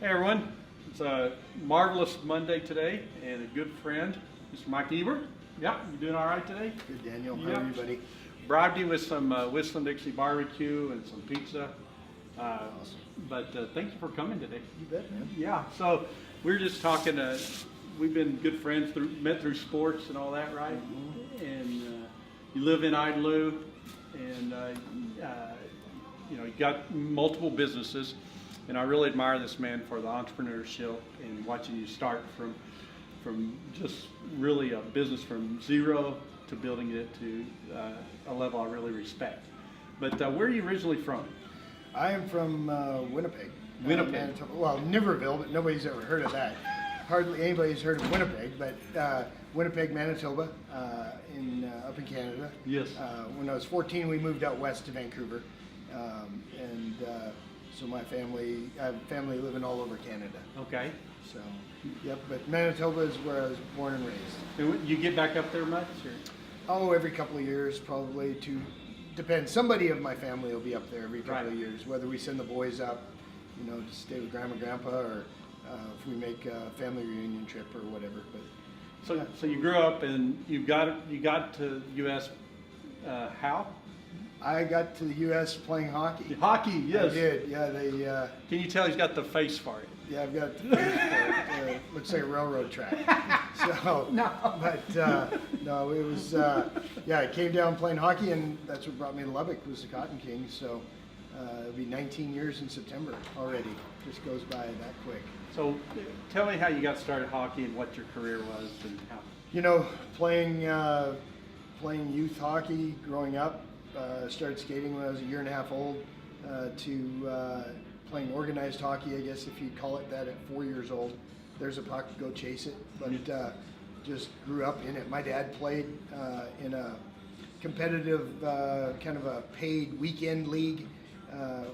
Hey everyone, it's a marvelous Monday today, and a good friend, Mr. Mike Hiebert. Yeah, you doing all right today? Good, Daniel. How are you, buddy? Bribed you with some Whistling Dixie barbecue and some pizza. Awesome. But thank you for coming today. You bet, man. Yeah, so we were just talking. We've been good friends met through sports and all that, right? Mm-hmm. And you live in Idalou, and you know, you got multiple businesses. And I really admire this man for the entrepreneurship and watching you start from just really a business from zero to building it to a level I really respect. But where are you originally from? I am from Winnipeg. Winnipeg. Manitoba. Well, Niverville, but nobody's ever heard of that. Hardly anybody's heard of Winnipeg, but Winnipeg, Manitoba, up in Canada. Yes. When I was 14, we moved out west to Vancouver, so I have family living all over Canada. Okay. So, yep, but Manitoba is where I was born and raised. And you get back up there much? Or? Oh, every couple of years, probably. Depends. Somebody of my family will be up there every couple of years. Whether we send the boys up, to stay with grandma, grandpa, or if we make a family reunion trip or whatever. But so you grew up and you got to U.S. How? I got to the U.S. playing hockey. Hockey, yes. I did. Yeah, Can you tell he's got the face for it? Yeah, I've got the face for it. Looks like a railroad track. So no, but no, it was. I came down playing hockey, and that's what brought me to Lubbock was the Cotton Kings. So it'll be 19 years in September already. Just goes by that quick. So tell me how you got started hockey and what your career was and how. Playing youth hockey growing up. Started skating when I was a year and a half old. To playing organized hockey, I guess if you'd call it that, at 4 years old. There's a puck, go chase it. But just grew up in it. My dad played in a competitive kind of a paid weekend league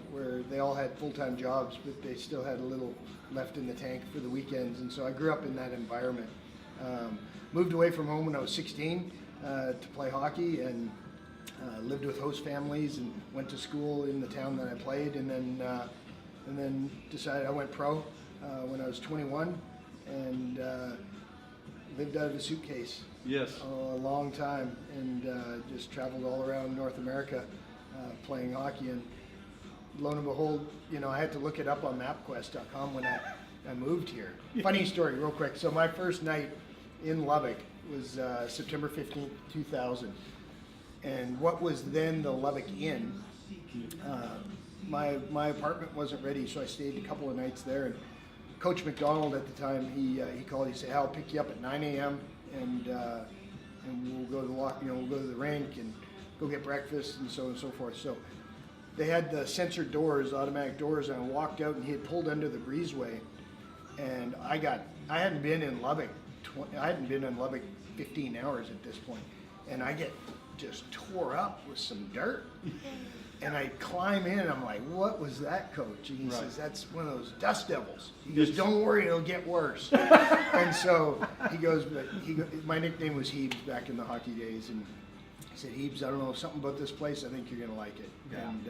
where they all had full-time jobs, but they still had a little left in the tank for the weekends. And so I grew up in that environment. Moved away from home when I was 16 to play hockey, and lived with host families and went to school in the town that I played, and then decided I went pro when I was 21, and lived out of a suitcase. Yes. A long time, and just traveled all around North America playing hockey. And lo and behold, I had to look it up on MapQuest.com when I moved here. Funny story, real quick. So my first night in Lubbock was September 15th, 2000. And what was then the Lubbock Inn, my apartment wasn't ready, so I stayed a couple of nights there. And Coach McDonald at the time, he called. He said, "I'll pick you up at 9 a.m. and we'll go to we'll go to the rink and go get breakfast and so on and so forth." So they had the sensor doors, automatic doors, and I walked out, and he had pulled under the breezeway, and I hadn't been in Lubbock 15 hours at this point, and I get just tore up with some dirt. And I climb in, and I'm like, "What was that, Coach?" And he says, "That's one of those dust devils." He goes, "Don't worry, it'll get worse." And so he goes, my nickname was Heebs back in the hockey days, and he said, "Heebs, I don't know, something about this place, I think you're going to like it." Yeah. And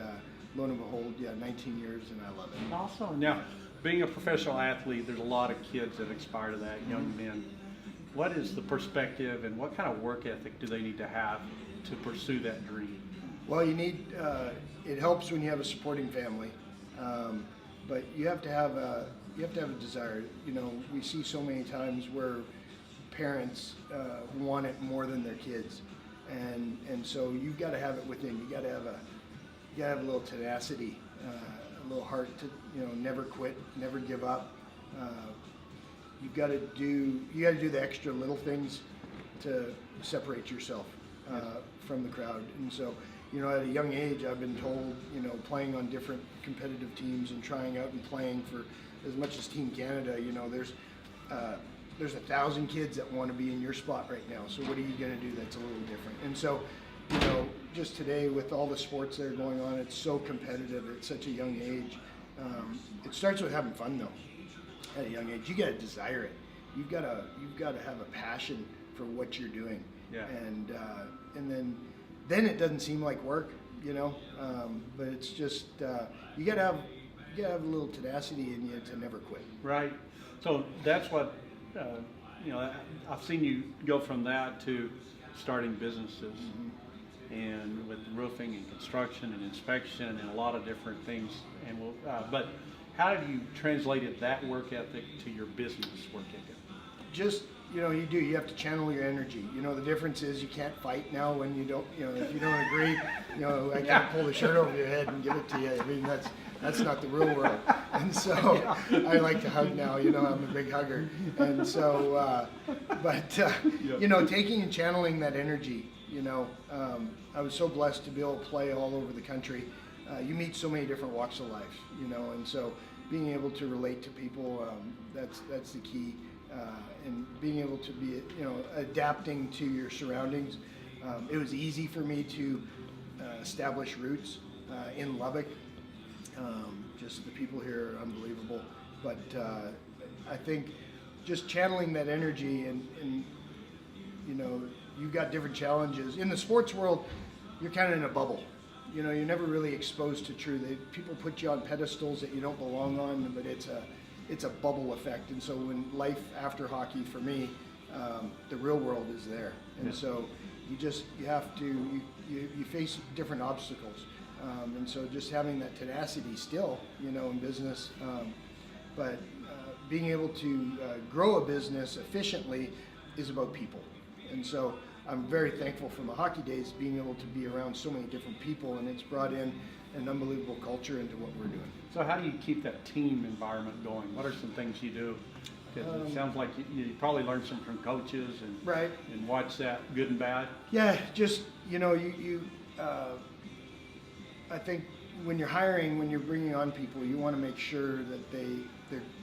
lo and behold, 19 years, and I love it. Awesome. Now, being a professional athlete, there's a lot of kids that aspire to that, young men. What is the perspective, and what kind of work ethic do they need to have to pursue that dream? Well, you need. It helps when you have a supporting family, but you have to have a desire. We see so many times where parents want it more than their kids, and so you've got to have it within. You got to have a little tenacity, a little heart to never quit, never give up. You got to do the extra little things to separate yourself from the crowd. And so, at a young age, I've been told, playing on different competitive teams and trying out and playing for as much as Team Canada, there's 1,000 kids that want to be in your spot right now. So what are you going to do that's a little different? And so, just today with all the sports that are going on, it's so competitive at such a young age. It starts with having fun though. At a young age, you got to desire it. You've got to have a passion for what you're doing. Yeah. And then it doesn't seem like work, but it's just you got to gotta have a little tenacity in you to never quit. Right. So that's what, you know, I've seen you go from that to starting businesses and with roofing and construction and inspection and a lot of different things. And but how have you translated that work ethic to your business work ethic? Just, you know, you have to channel your energy. You know, the difference is you can't fight now when you don't, you know, if you don't agree, you know, I can't pull the shirt over your head and give it to you. I mean, that's not the real world. And so I like to hug now, you know, I'm a big hugger. And so, you know, taking and channeling that energy, you know, I was so blessed to be able to play all over the country. You meet so many different walks of life, you know, and so being able to relate to people, that's the key. And being able to be, you know, adapting to your surroundings. It was easy for me to establish roots in Lubbock. Just the people here are unbelievable. But I think just channeling that energy and, you know, you've got different challenges. In the sports world, you're kind of in a bubble. You know, you're never really exposed to truth. People put you on pedestals that you don't belong on, but it's a bubble effect. And so when life after hockey for me, the real world is there. And so you have to, you face different obstacles. And so just having that tenacity still, you know, in business, but being able to grow a business efficiently is about people. And so I'm very thankful for my hockey days, being able to be around so many different people, and it's brought in an unbelievable culture into what we're doing. So how do you keep that team environment going? What are some things you do? Because it sounds like you probably learned some from coaches and and watch that good and bad. Yeah, just, you know, I think when you're hiring, when you're bringing on people, you want to make sure that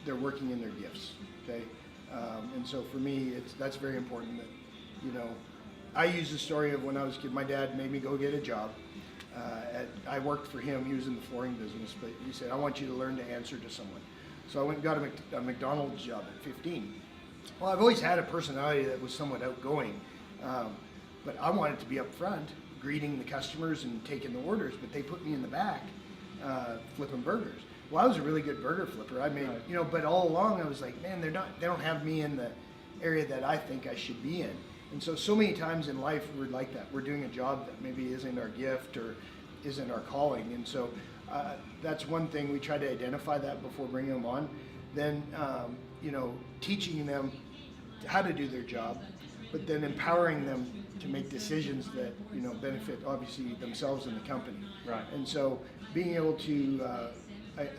they're working in their gifts. Okay, and so for me, that's very important. That, you know, I use the story of when I was a kid. My dad made me go get a job. I worked for him. He was in the flooring business, but he said, "I want you to learn to answer to someone." So I went and got a McDonald's job at 15. Well, I've always had a personality that was somewhat outgoing, but I wanted to be up front, greeting the customers and taking the orders. But they put me in the back, flipping burgers. Well, I was a really good burger flipper. I made, you know, but all along I was like, man, they don't have me in the area that I think I should be in. And so many times in life we're like that. We're doing a job that maybe isn't our gift or isn't our calling. And so that's one thing. We try to identify that before bringing them on. Then, you know, teaching them how to do their job, but then empowering them to make decisions that, you know, benefit obviously themselves and the company. Right. And so being able to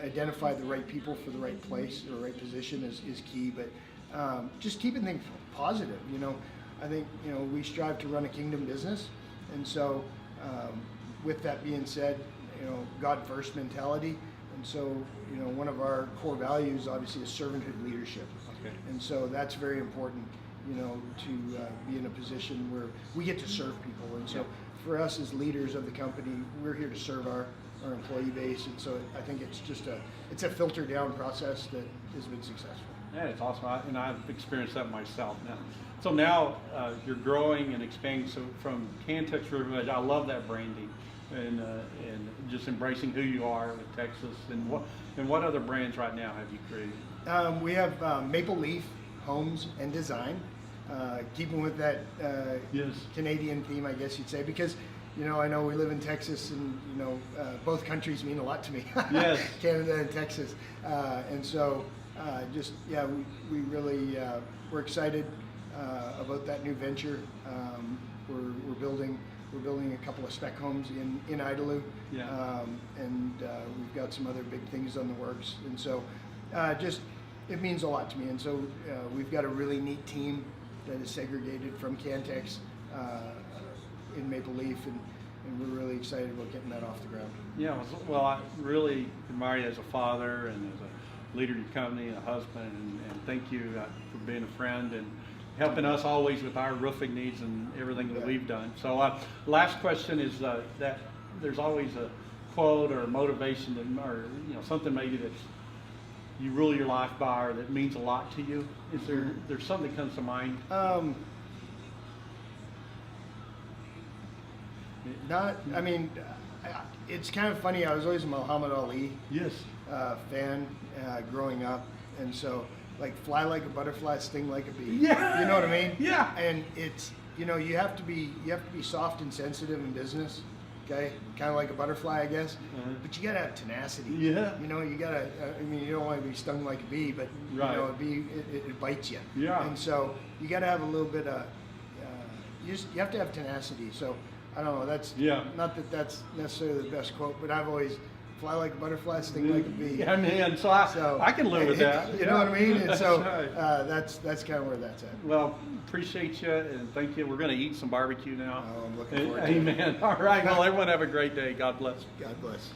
identify the right people for the right place or right position is key. But just keeping things positive, you know. I think, you know, we strive to run a kingdom business, and so with that being said, you know, God first mentality, and so, you know, one of our core values obviously is servanthood leadership. Okay. And so that's very important, you know, to be in a position where we get to serve people. And so for us as leaders of the company, we're here to serve our employee base, and so I think it's just a filter down process that has been successful. Yeah, it's awesome, and I've experienced that myself now. So now you're growing and expanding. So from CanTex River, I love that branding and just embracing who you are with Texas. And what other brands right now have you created? We have Maple Leaf Homes and Design, keeping with that Canadian theme, I guess you'd say, because, you know, I know we live in Texas, and, you know, both countries mean a lot to me. Yes. Canada and Texas, and so we really we're excited about that new venture. We're building a couple of spec homes in Idalou, and we've got some other big things on the works. And so it means a lot to me. And so we've got a really neat team that is segregated from CanTex in Maple Leaf, and we're really excited about getting that off the ground. Yeah, well, I really admire you as a father and as a leader of your company and a husband, and thank you for being a friend and helping us always with our roofing needs and everything that we've done. So last question is that there's always a quote or a motivation or, you know, something maybe that you rule your life by or that means a lot to you. Is there's something that comes to mind? I mean, it's kind of funny. I was always a Muhammad Ali. Yes. fan growing up, and so like fly like a butterfly, sting like a bee. Yeah. You know what I mean? Yeah. And it's, you know, you have to be soft and sensitive in business. Okay, kind of like a butterfly, I guess. But you gotta have tenacity. Yeah. You know, you gotta. I mean, you don't want to be stung like a bee, but Right. you know, it bites you. Yeah. And so you gotta have a little bit of. You have to have tenacity. So I don't know. That's not that that's necessarily the best quote, but I've always fly like a butterfly, sting like a bee. Yeah, man. So I can live with that. You know what I mean? And so That's right. that's kind of where that's at. Well, appreciate you and thank you. We're going to eat some barbecue now. Oh, I'm looking forward to it. Amen. All right. Well, everyone have a great day. God bless. God bless.